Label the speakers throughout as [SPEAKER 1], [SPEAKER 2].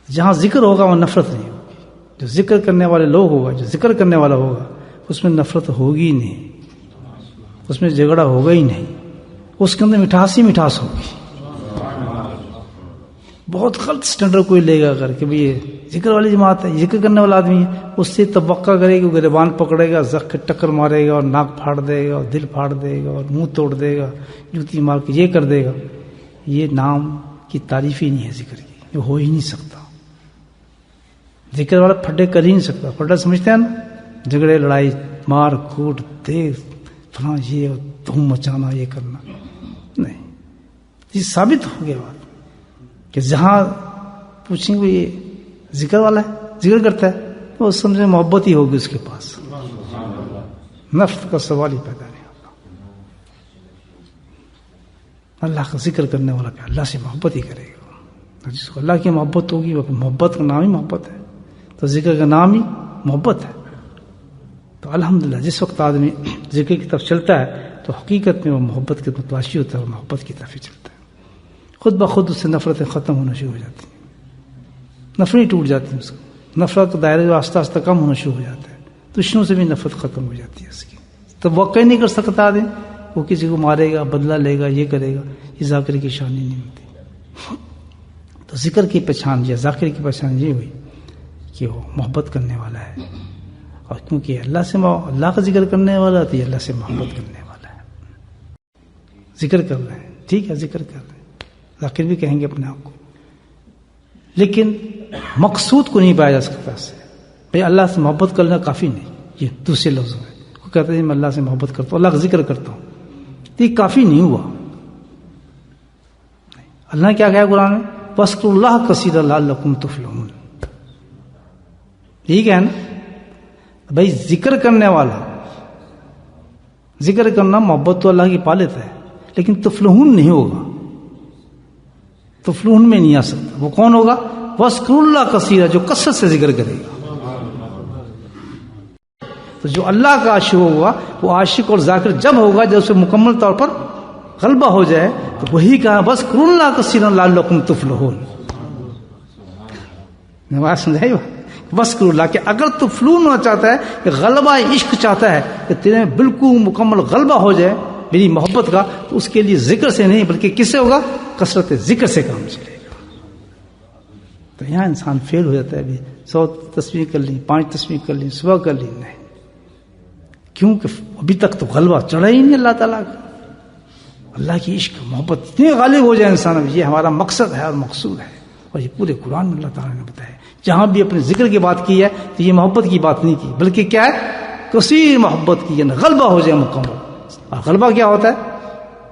[SPEAKER 1] جہاں ذکر ہوگا وہاں نفرت نہیں ہوگی. جو ذکر کرنے والے لوگ ہوگا، جو ذکر کرنے والا ہوگا، اس میں نفرت ہوگی ہی نہیں، اس میں جھگڑا ہوگا ہی نہیں، اس کے اندر مٹھاس ہی مٹھاس ہوگی. بہت غلط سٹینڈرڈ کوئی لے گا کر کے بھئی یہ ذکر والی جماعت ہے، ذکر کرنے والا آدمی ہے، اس سے توقع کرے کہ وہ گریبان پکڑے گا، زخ کے ٹکر مارے گا اور ناک پھاڑ دے گا اور دل پھاڑ دے گا اور منہ توڑ دے گا، جوتی مار کے یہ کر دے گا. یہ نام کی تعریف ہی نہیں ہے ذکر کی، یہ ہو ہی نہیں سکتا. ذکر والا پھڈے کر ہی نہیں سکتا. پھڈا سمجھتے ہیں نا، جھگڑے لڑائی مار کوٹ دے فلاں یہ دھوم مچانا یہ کرنا نہیں. یہ ثابت ہو گیا بات کہ جہاں پوچھیں گے یہ ذکر والا ہے، ذکر کرتا ہے، تو اس سمجھے محبت ہی ہوگی اس کے پاس، نفس کا سوال ہی پیدا نہیں ہوگا. اللہ کا ذکر کرنے والا پہ اللہ سے محبت ہی کرے گا. جس کو اللہ کی محبت ہوگی وہ محبت کا نام ہی محبت ہے، تو ذکر کا نام ہی محبت ہے. تو الحمدللہ جس وقت آدمی ذکر کی طرف چلتا ہے تو حقیقت میں وہ محبت کے متلاشی ہوتا ہے اور محبت کی طرف ہی چلتا ہے. خود بخود اس سے نفرتیں ختم ہونا شروع ہو جاتی ہیں، نفرتیں ٹوٹ جاتی ہیں، اس کو نفرت کا دائرہ جو آہستہ آہستہ کم ہونا شروع ہو جاتا ہے. دشمنوں سے بھی نفرت ختم ہو جاتی ہے اس کی. توقع نہیں کر سکتا آدمی وہ کسی کو مارے گا، بدلہ لے گا، یہ کرے گا. یہ ذاکر کی شان نہیں ہوتی. تو ذکر کی پہچان یا ذاکر کی پہچان یہ ہوئی کہ وہ محبت کرنے والا ہے، اور کیونکہ اللہ کا ذکر کرنے والا تو یہ اللہ سے محبت کرنے والا ہے. ذکر کر رہے ہیں، ٹھیک ہے، ذکر کر رہے ہیں، ذاکر بھی کہیں گے اپنے آپ کو، لیکن مقصود کو نہیں پایا جا سکتا اس سے. بھائی اللہ سے محبت کرنا کافی نہیں، یہ دوسرے لفظ میں وہ کہتے ہیں میں اللہ سے محبت کرتا ہوں، اللہ کا ذکر کرتا ہوں، تو یہ کافی نہیں ہوا. اللہ نے کیا کہا قرآن میں؟ وَاذْكُرُوا اللَّهَ كَثِيرًا لَعَلَّكُمْ تُفْلِحُونَ. ٹھیک ہے نا بھائی. ذکر کرنے والا، ذکر کرنا محبت تو اللہ کی پا لیتا ہے، لیکن تفلحون نہیں ہوگا، تفلحون میں نہیں آ سکتا. وہ کون ہوگا؟ وَاذْكُرُوا اللَّهَ كَثِيرًا، جو کثرت سے ذکر کرے گا. تو جو اللہ کا عاشق ہوگا وہ عاشق اور ذاکر جب ہوگا جب اس پہ مکمل طور پر غلبہ ہو جائے، تو وہی کہا وَاذْكُرُوا اللَّهَ كَثِيرًا لَعَلَّكُمْ تُفْلِحُونَ. بات سمجھائی وَاذْكُرُوا اللَّهَ کہ اگر تفلون ہونا چاہتا ہے کہ غلبہ عشق چاہتا ہے کہ تیرے میں بالکل مکمل غلبہ ہو جائے میری محبت کا، تو اس کے لیے ذکر سے نہیں بلکہ کس سے ہوگا؟ کثرت ذکر سے کام چلے گا. تو یہاں انسان فیل ہو جاتا ہے. ابھی 100 تسبیح کر لی، 5 تسبیح کر لی، صبح کر لی، نہیں، کیونکہ ابھی تک تو غلبہ چڑھا ہی نہیں اللہ تعالیٰ کا. اللہ کی عشق محبت اتنی غالب ہو جائے انسان میں، یہ ہمارا مقصد ہے اور مقصود ہے. اور یہ پورے قرآن میں اللہ تعالیٰ نے بتایا. جہاں بھی اپنے ذکر کی بات کی ہے تو یہ محبت کی بات نہیں کی، بلکہ کیا ہے؟ کثیر محبت کی، یعنی غلبہ ہو جائے مکمل. اور غلبہ کیا ہوتا ہے؟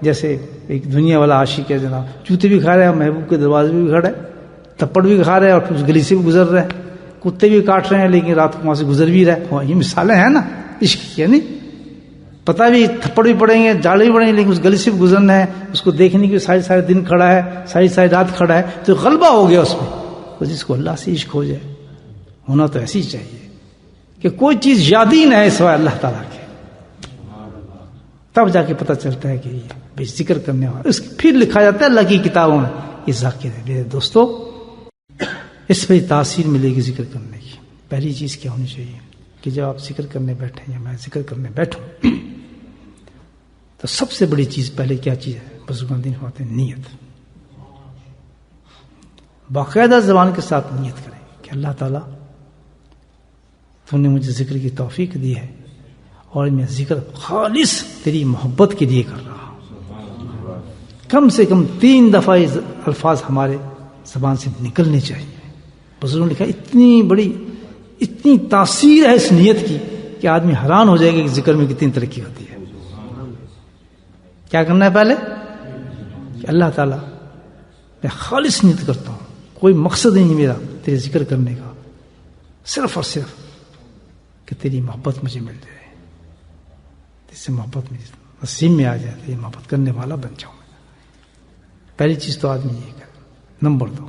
[SPEAKER 1] جیسے ایک دنیا والا عاشق ہے جناب، جوتے بھی کھا رہا ہے، محبوب کے دروازے بھی کھڑا ہے، تھپڑ بھی کھا رہا ہے اور پھر اس گلی سے بھی گزر رہا ہے، کتے بھی کاٹ رہے ہیں لیکن رات کو وہاں سے گزر بھی رہا ہے. یہ مثالیں ہیں نا عشق، یعنی پتہ بھی تھپڑ بھی پڑیں گے، جاڑے بھی پڑیں گے، لیکن اس گلی سے بھی گزرنا ہے، اس کو دیکھنے کے سارے دن کھڑا ہے، ساری رات کھڑا ہے، تو غلبہ ہو گیا اس میں. تو جس کو اللہ سے عشق ہو جائے، ہونا تو ایسی ہی چاہیے کہ کوئی چیز یاد ہی نہ ہے سوائے اللہ تعالیٰ کے. تب جا کے پتہ چلتا ہے کہ یہ ذکر کرنے والا. پھر لکھا جاتا ہے اللہ کی کتابوں میں یہ ذاکر ہے. میرے دوستو، اس پہ تاثیر ملے گی ذکر کرنے کی. پہلی چیز کیا ہونی چاہیے کہ جب آپ ذکر کرنے بیٹھیں یا میں ذکر کرنے بیٹھوں تو سب سے بڑی چیز پہلے کیا چیز ہے؟ بزرگان دین فرماتے ہیں نیت. باقاعدہ زبان کے ساتھ نیت کریں کہ اللہ تعالیٰ تو نے مجھے ذکر کی توفیق دی ہے اور میں ذکر خالص تیری محبت کے لیے کر رہا ہوں. کم سے کم 3 دفعہ الفاظ ہمارے زبان سے نکلنے چاہیے. بزرگوں نے لکھا اتنی تاثیر ہے اس نیت کی کہ آدمی حیران ہو جائے گا کہ ذکر میں کتنی ترقی ہوتی ہے. کیا کرنا ہے پہلے؟ کہ اللہ تعالیٰ میں خالص نیت کرتا ہوں، کوئی مقصد نہیں میرا تیرے ذکر کرنے کا، صرف اور صرف کہ تیری محبت مجھے مل جائے، اس سے محبت مجھے نصیب میں آ جائے، تیری محبت کرنے والا بن جاؤں. پہلی چیز تو آدمی یہ کرے. نمبر 2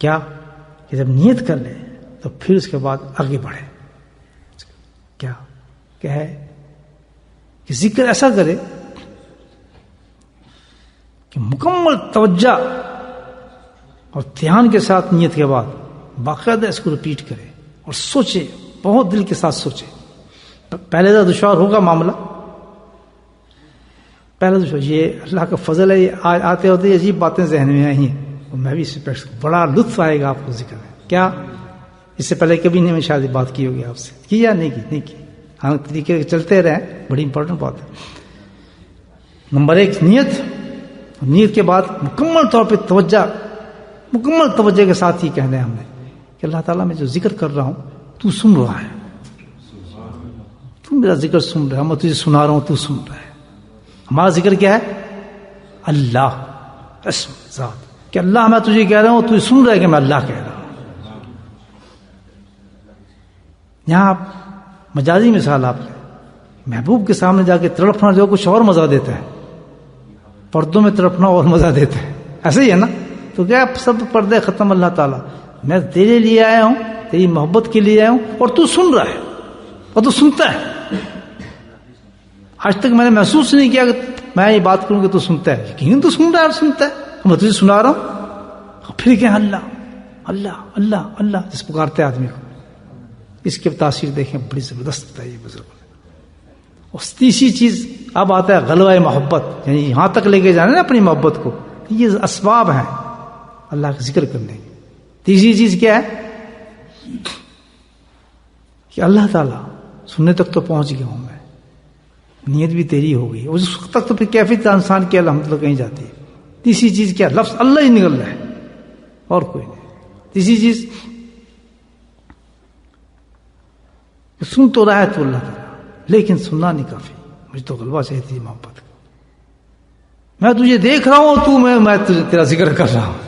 [SPEAKER 1] کیا کہ جب نیت کر لے تو پھر اس کے بعد آگے بڑھے. کیا کہ ہے کہ ذکر ایسا کرے کہ مکمل توجہ اور دھیان کے ساتھ نیت کے بعد باقاعدہ اس کو ریپیٹ کرے اور سوچے، بہت دل کے ساتھ سوچے. پہلے تو دشوار ہوگا معاملہ، پہلے دشوار، یہ اللہ کا فضل ہے. یہ آتے ہوتے عجیب باتیں ذہن میں آئی ہیں، اور میں بھی اس پہ بڑا لطف آئے گا آپ کو ذکر ہے. کیا اس سے پہلے کبھی نہیں میں شاید بات کی ہوگی آپ سے، کی یا نہیں کی؟ ہاں، طریقے چلتے رہیں، بڑی امپورٹنٹ بات ہے. نمبر 1 نیت کے بعد مکمل طور پہ مکمل توجہ کے ساتھ یہ کہنا ہے ہم نے کہ اللہ تعالیٰ میں جو ذکر کر رہا ہوں تو سن رہا ہے، تو میرا ذکر سن رہا ہے، میں تجھے سنا رہا ہوں، تو سن رہا ہے. ہمارا ذکر کیا ہے؟ اللہ، اسم ذات، کہ اللہ میں تجھے کہہ رہا ہوں، تو سن رہا ہے کہ میں اللہ کہہ رہا ہوں. یہاں آپ مجازی مثال آپ لیں، محبوب کے سامنے جا کے تڑپنا جو کچھ اور مزہ دیتا ہے، پردوں میں تڑپنا اور مزہ دیتا ہے، ایسے ہی ہے نا؟ تو کیا سب پردے ختم، اللہ تعالیٰ میں تیرے لیے آیا ہوں، تیری محبت کے لیے آیا ہوں، اور تو سن رہا ہے اور تو سنتا ہے. آج تک میں نے محسوس نہیں کیا کہ میں یہ بات کروں کہ تو سنتا ہے، یقیناً تو سن رہا ہے اور سنتا ہے. میں تجھے سنا رہا ہوں، اور پھر کیا اللہ اللہ اللہ اللہ جس پکارتے آدمی کو. اس کی تاثیر دیکھیں، بڑی زبردست بتائی بزرگ. اور تیسری چیز اب آتا ہے غلبہ محبت، یعنی یہاں تک لے کے جانا نا اپنی محبت کو. یہ اسباب ہیں اللہ کا ذکر کرنے کی. تیسری چیز کیا ہے کہ اللہ تعالیٰ سننے تک تو پہنچ گیا ہوں میں، نیت بھی تیری ہو گئی، اس وقت تک تو پھر کیفیت انسان کی الحمدللہ کہیں جاتی ہے. تیسری چیز کیا؟ لفظ اللہ ہی نکل رہا ہے اور کوئی نہیں. تیسری چیز سن تو رہا ہے تو اللہ تعالیٰ، لیکن سننا نہیں کافی، مجھے تو غلبہ چاہیے تھی محبت کا. میں تجھے دیکھ رہا ہوں، تو میں تیرا ذکر کر رہا ہوں.